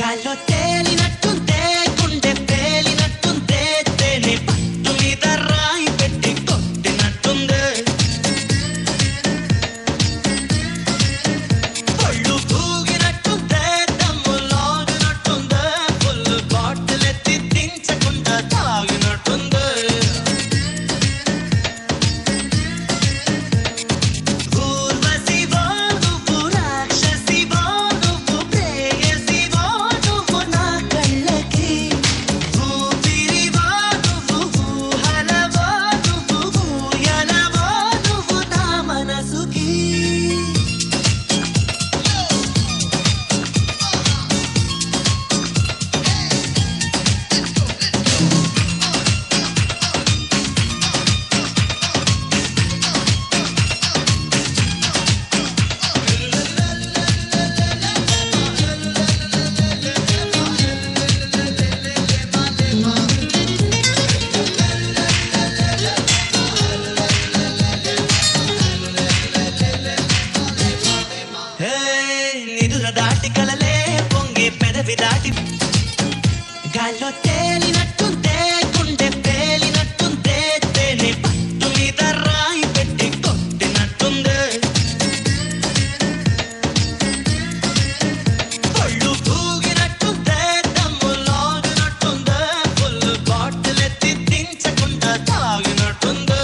గాల్లో తేలినట్టుందే గుండె పేలినట్టుందే తేనె పట్టు మీద రాయి పెట్టి కొట్టినట్టుందే పళ్ళు తూగినట్టుందే దమ్ము లాగినట్టుందే ఫుల్ బాటిల్ ఎత్తి దించకుండా తాగినట్టుందే దాటి కలలే పొంగే పెదవి దాటి గాల్లో తేలినట్టుందే గుండె పేలినట్టుందే తేనె పట్టు మీద రాయి పెట్టి కొట్టినట్టుందే పళ్ళు తూగినట్టుందే దమ్ము లాగినట్టుందే ఫుల్ బాటిల్ ఎత్తి దించకుండా తాగినట్టుందే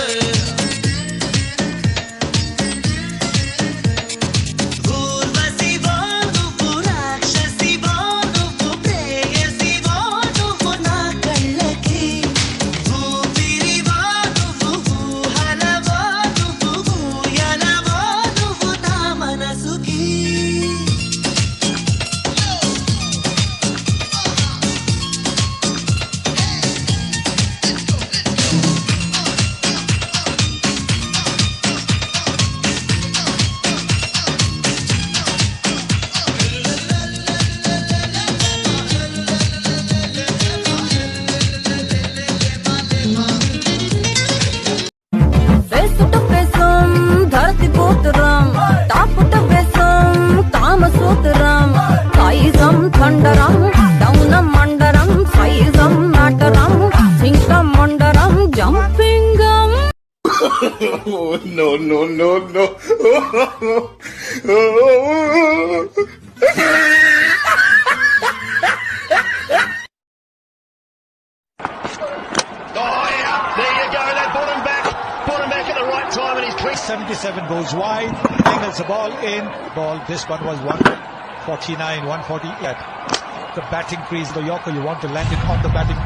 మండరం డౌనం మండరం సైజం నాటరం Singam మండరం జంపింగం no no no no at the right time and he's 77 goes wide, angles the ball in, this one was 149, 140 at the batting crease. The Yorker, you want to land it on the batting crease.